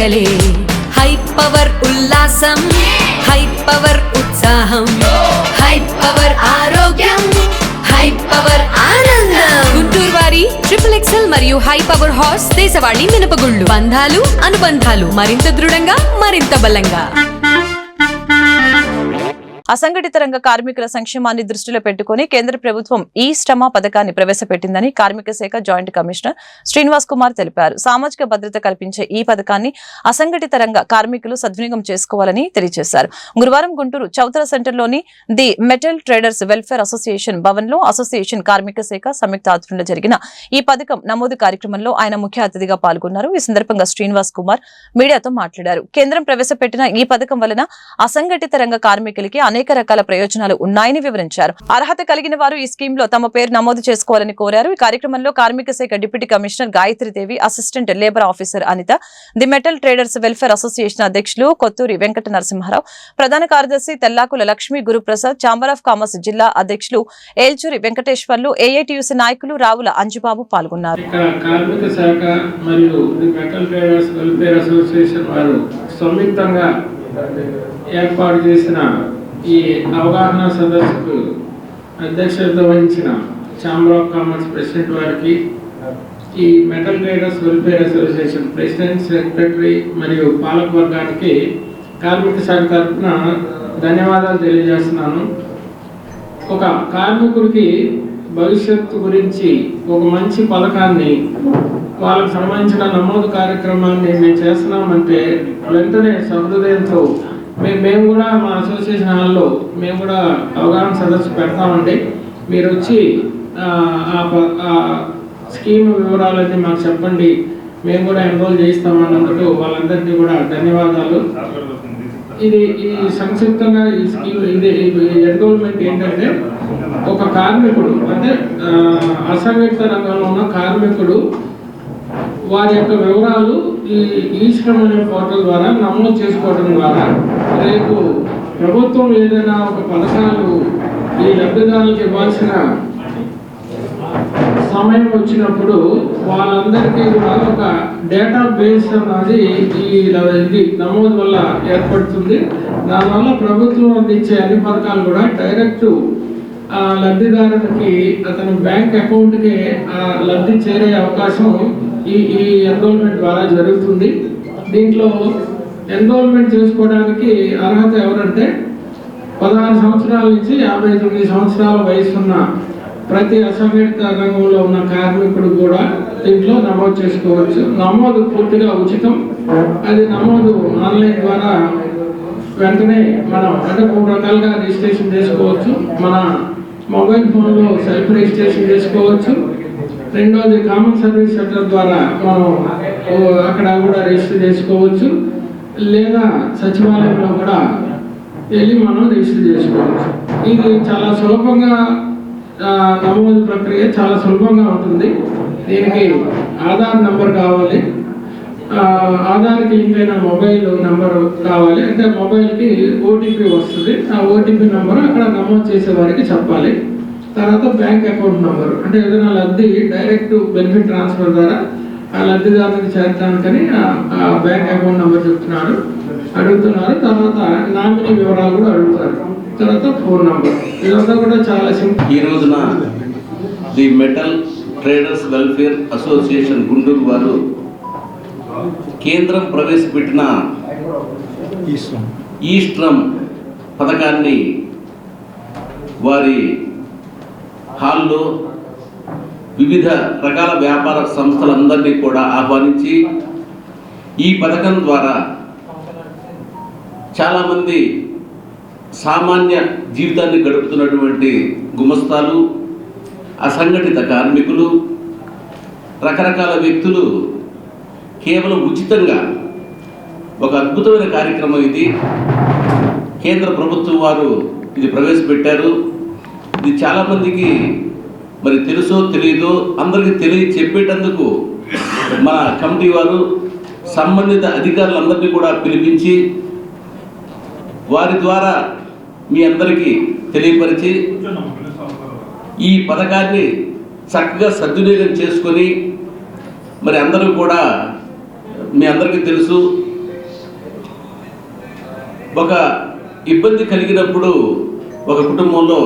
పండగలే high power ఉల్లాసం high power ఉత్సాహం high power ఆరోగ్యం హై పవర్ ఆనందం. గుంటూరు వారి XXL మరియు హై పవర్ హార్స్ దేశవాళీ మినపగుళ్ళు. బంధాలు అనుబంధాలు మరింత దృఢంగా మరింత బలంగా. అసంఘటిత రంగ కార్మికుల సంక్షేమాన్ని దృష్టిలో పెట్టుకుని కేంద్ర ప్రభుత్వం ఈ శ్రమ పథకాన్ని ప్రవేశపెట్టిందని కార్మిక శాఖ జాయింట్ కమిషనర్ శ్రీనివాస్ కుమార్ తెలిపారు. సామాజిక భద్రత కల్పించే ఈ పథకాన్ని అసంఘటిత రంగ కార్మికులు సద్వినియోగం చేసుకోవాలని తెలియజేశారు. గురువారం గుంటూరు చౌతల సెంటర్లోని the metal traders welfare association Bhavan లో అసోసియేషన్ కార్మిక శాఖ సంయుక్త ఆధ్వర్యంలో జరిగిన ఈ పథకం నమోదు కార్యక్రమంలో ఆయన ముఖ్య అతిథిగా పాల్గొన్నారు. ఈ సందర్భంగా శ్రీనివాస్ కుమార్ మీడియాతో మాట్లాడారు. కేంద్రం ప్రవేశపెట్టిన ఈ పథకం వలన అసంఘటిత రంగ కార్మికులకి అనేక రకాల ప్రయోజనాలు ఉన్నాయని వివరించారు. అర్హత కలిగిన వారు ఈ స్కీమ్ లో తమ పేరు నమోదు చేసుకోవాలని కోరారు. ఈ కార్యక్రమంలో కార్మిక శాఖ deputy commissioner Gayatridevi, assistant labour officer Anitha, the metal traders welfare association అధ్యక్షులు కొత్తూరి వెంకట నరసింహారావు, ప్రధాన కార్యదర్శి Tellakula Lakshmi Guruprasad, chamber of commerce జిల్లా అధ్యక్షులు ఏల్చూరి వెంకటేశ్వర్లు, ఏఐటియుసి నాయకులు రావుల అంజుబాబు పాల్గొన్నారు. కార్మిక శాఖ మరియు the metal traders welfare association వారు సంయుక్తంగా ఏర్పాటు చేసిన ఈ అవగాహన సదస్సుకు అధ్యక్షత వహించిన ఛాంబర్ ఆఫ్ కామర్స్ ప్రెసిడెంట్ వారికి, ఈ metal traders welfare association president, secretary మరియు పాలక వర్గానికి కార్మిక శాఖ తరఫున ధన్యవాదాలు తెలియజేస్తున్నాను. ఒక కార్మికుడికి భవిష్యత్తు గురించి ఒక మంచి పథకాన్ని, వాళ్ళకు సంబంధించిన నమోదు కార్యక్రమాన్ని మేము చేస్తున్నామంటే వెంటనే సహృదయంతో మేము కూడా మా అసోసియేషన్ హాల్లో మేము కూడా అవగాహన సదస్సు పెడతామండి, మీరు వచ్చి ఆ స్కీమ్ వివరాలన్నీ మాకు చెప్పండి, మేము కూడా ఎన్రోల్ చేయిస్తామన్నందుకు వాళ్ళందరికీ కూడా ధన్యవాదాలు. ఈ సంక్షిప్తంగా ఈ స్కీమ్ ఎన్రోల్మెంట్ ఏంటంటే, ఒక కార్మికుడు అంటే అసంఘటిత రంగంలో ఉన్న కార్మికుడు వారి యొక్క వివరాలు ఈ శ్రమ అనే పోర్టల్ ద్వారా నమోదు చేసుకోవడం ద్వారా రేపు ప్రభుత్వం ఏదైనా ఒక పథకాలు ఈ లబ్ధిదారులకు ఇవ్వాల్సిన సమయం వచ్చినప్పుడు వాళ్ళందరికీ కూడా ఒక డేటా బేస్ అన్నది ఇది నమోదు వల్ల ఏర్పడుతుంది. దానివల్ల ప్రభుత్వం అందించే అన్ని పథకాలు కూడా డైరెక్ట్ లబ్ధిదారునికి అతని బ్యాంక్ అకౌంట్కి లబ్ధి చేరే అవకాశం ఈ ఎన్రోల్మెంట్ ద్వారా జరుగుతుంది. దీంట్లో ఎన్రోల్మెంట్ చేసుకోవడానికి అర్హత ఎవరంటే 16 సంవత్సరాల నుంచి 59 సంవత్సరాల వయసున్న ప్రతి అసంఘటిత రంగంలో ఉన్న కార్మికుడు కూడా దీంట్లో నమోదు చేసుకోవచ్చు. నమోదు పూర్తిగా ఉచితం. అది నమోదు ఆన్లైన్ ద్వారా వెంటనే మనం అంటే 3 రకాలుగా రిజిస్ట్రేషన్ చేసుకోవచ్చు. మన మొబైల్ ఫోన్లో సెల్ఫ్ రిజిస్ట్రేషన్ చేసుకోవచ్చు. రెండోది కామన్ సర్వీస్ సెంటర్ ద్వారా మనం అక్కడ కూడా రిజిస్టర్ చేసుకోవచ్చు, లేదా సచివాలయంలో కూడా వెళ్ళి మనం రిజిస్టర్ చేసుకోవచ్చు. ఇది చాలా సులభంగా నమోదు ప్రక్రియ చాలా సులభంగా ఉంటుంది. దీనికి ఆధార్ నంబర్ కావాలి, ఆధార్కి లింక్ అయిన మొబైల్ నంబర్ కావాలి. అంటే మొబైల్కి ఓటీపీ వస్తుంది. ఆ ఓటీపీ నెంబర్ అక్కడ నమోదు చేసే వారికి చెప్పాలి. తర్వాత బ్యాంక్ అకౌంట్ నెంబర్, అంటే ఏదైనా లబ్ధి డైరెక్ట్ బెనిఫిట్ ట్రాన్స్ఫర్ ద్వారా ఆ లబ్ధిదారునికి చేర్చడానికని ఆ బ్యాంక్ అకౌంట్ నెంబర్ అడుగుతున్నారు. తర్వాత నామినీ వివరాలు కూడా అడుగుతారు. తర్వాత ఫోన్ నెంబర్. ఇదంతా కూడా చాలా సింపుల్. ఈ రోజున the metal traders welfare association Guntur వారు కేంద్రం ప్రవేశపెట్టిన ఈ శ్రమ్ పథకాన్ని వారి హాల్లో వివిధ రకాల వ్యాపార సంస్థలందరినీ కూడా ఆహ్వానించి ఈ పథకం ద్వారా చాలామంది సామాన్య జీవితాన్ని గడుపుతున్నటువంటి గుమస్తాలు, అసంఘటిత కార్మికులు, రకరకాల వ్యక్తులు కేవలం ఉచితంగా ఒక అద్భుతమైన కార్యక్రమం ఇది కేంద్ర ప్రభుత్వం వారు ఇది ప్రవేశపెట్టారు. ఇది చాలామందికి మరి తెలుసో తెలియదో అందరికీ చెప్పేటందుకు మన కమిటీ వారు సంబంధిత అధికారులందరినీ కూడా పిలిపించి వారి ద్వారా మీ అందరికీ తెలియపరిచి ఈ పథకాన్ని చక్కగా సద్వినియోగం చేసుకొని మరి అందరూ కూడా మీ అందరికీ తెలుసు ఒక ఇబ్బంది కలిగినప్పుడు ఒక కుటుంబంలో